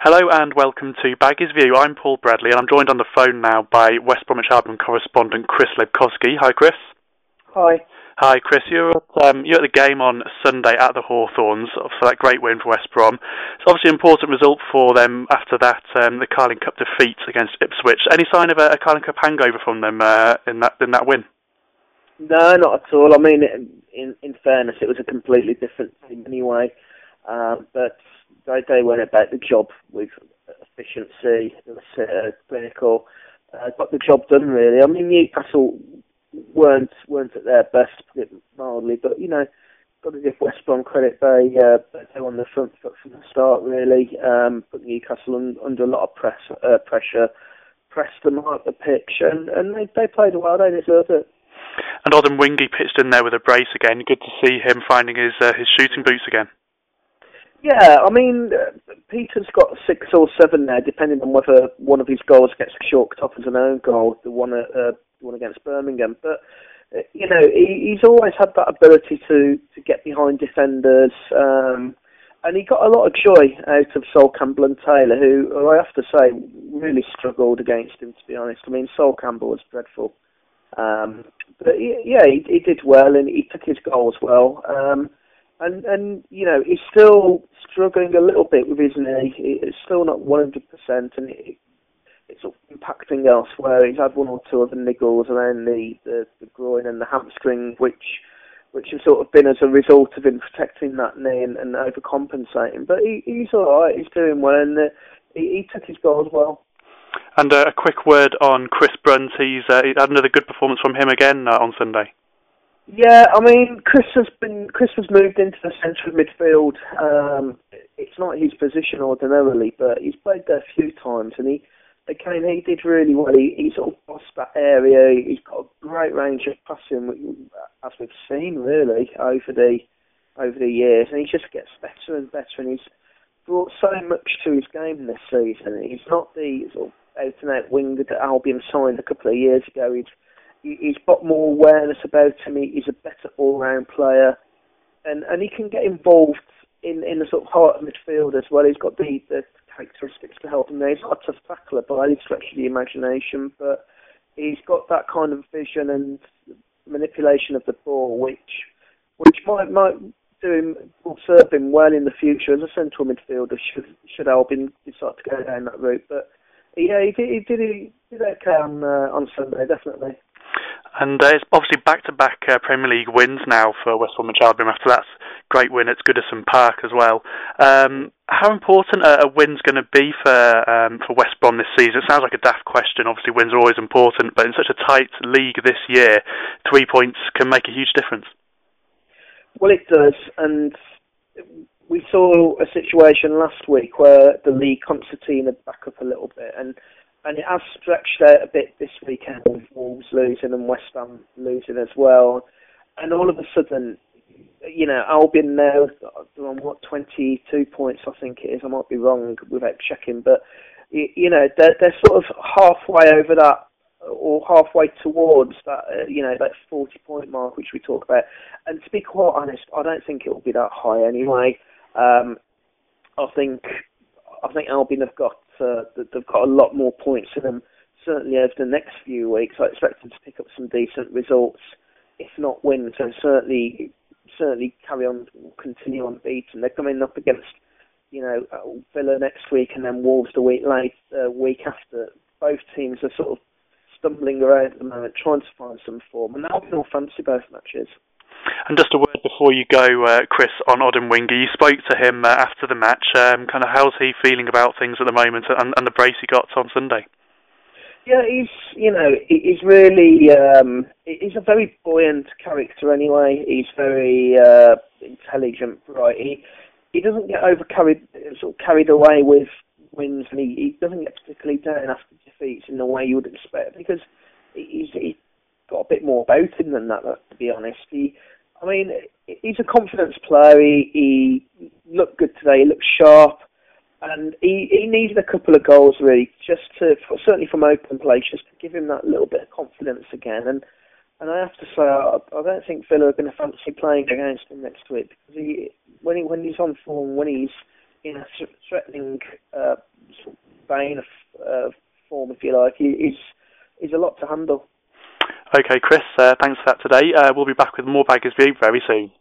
Hello and welcome to Baggies View. I'm Paul Bradley and I'm joined on the phone now by West Bromwich Albion correspondent Chris Lebkowski. Hi Chris. Hi. Hi Chris, you're at the game on Sunday at the Hawthorns for that great win for West Brom. It's obviously an important result for them after that the Carling Cup defeat against Ipswich. Any sign of a Carling Cup hangover from them in that win? No, not at all. I mean, in fairness, it was a completely different team anyway. But they went about the job with efficiency. It was clinical. Got the job done really. I mean, Newcastle weren't at their best, to put it mildly. But got to give West Brom credit. They were on the front foot from the start really. Put Newcastle under a lot of pressure. Pressed them out the pitch, and they played well. They deserved it. And Odemwingie pitched in there with a brace again. Good to see him finding his shooting boots again. Yeah, I mean, Peter's got 6 or 7 now, depending on whether one of his goals gets chalked up as an own goal, the one against Birmingham. But he's always had that ability to get behind defenders, and he got a lot of joy out of Sol Campbell and Taylor, who I have to say really struggled against him. To be honest, I mean, Sol Campbell was dreadful, but he did well and he took his goals well. And he's still struggling a little bit with his knee. It's still not 100%, and it's impacting elsewhere. He's had 1 or 2 other niggles around the groin and the hamstring, which have sort of been as a result of him protecting that knee and overcompensating. But he's all right. He's doing well, and he took his goals well. And a quick word on Chris Brunt. He had another good performance from him again on Sunday. Yeah, I mean, Chris has moved into the centre of midfield. It's not his position ordinarily, but he's played there a few times, and he did really well. He sort of bossed that area. He's got a great range of passing, as we've seen really over the years, and he just gets better and better. And he's brought so much to his game this season. He's not the sort of out and out winger that Albion signed a couple of years ago. He's got more awareness about him. He's a better all-round player, and he can get involved in the sort of heart of midfield as well. He's got the characteristics to help him there. He's not a tough tackler by any stretch of the imagination, but he's got that kind of vision and manipulation of the ball, which might do him, will serve him well in the future as a central midfielder. Should Albion decide to go down that route, but yeah, he did okay on Sunday, definitely. And it's obviously back-to-back Premier League wins now for West Bromwich Albion after that great win at Goodison Park as well. How important a win's going to be for West Brom this season? It sounds like a daft question. Obviously, wins are always important, but in such a tight league this year, 3 points can make a huge difference. Well, it does, and we saw a situation last week where the league concertina back up a little bit, and it has stretched out a bit this weekend with Wolves losing and West Ham losing as well. And all of a sudden, Albion now are on 22 points, I think it is. I might be wrong without checking, but they're sort of halfway over that, or halfway towards that, that 40-point mark which we talk about. And to be quite honest, I don't think it will be that high anyway. I think Albion have got they've got a lot more points in them, certainly over the next few weeks. I expect them to pick up some decent results, if not wins, and certainly continue unbeaten. They're coming up against, Villa next week and then Wolves the week after. Both teams are sort of stumbling around at the moment, trying to find some form, and Albion will fancy both matches. And just a word before you go, Chris, on Odemwingie. You spoke to him after the match. Kind of how's he feeling about things at the moment and the brace he got on Sunday? Yeah, he's really, he's a very buoyant character anyway. He's very intelligent, bright. He doesn't get carried away with wins, and he doesn't get particularly down after defeats in the way you would expect, because he's got a bit more about him than that, to be honest. He's a confidence player. He looked good today. He looked sharp, and he needed a couple of goals really, certainly from open play, just to give him that little bit of confidence again. And I have to say, I don't think Villa are going to fancy playing against him next week, because when he's on form, when he's in a threatening vein of form, if you like, is a lot to handle. Okay, Chris, thanks for that today. We'll be back with more Baggies View very soon.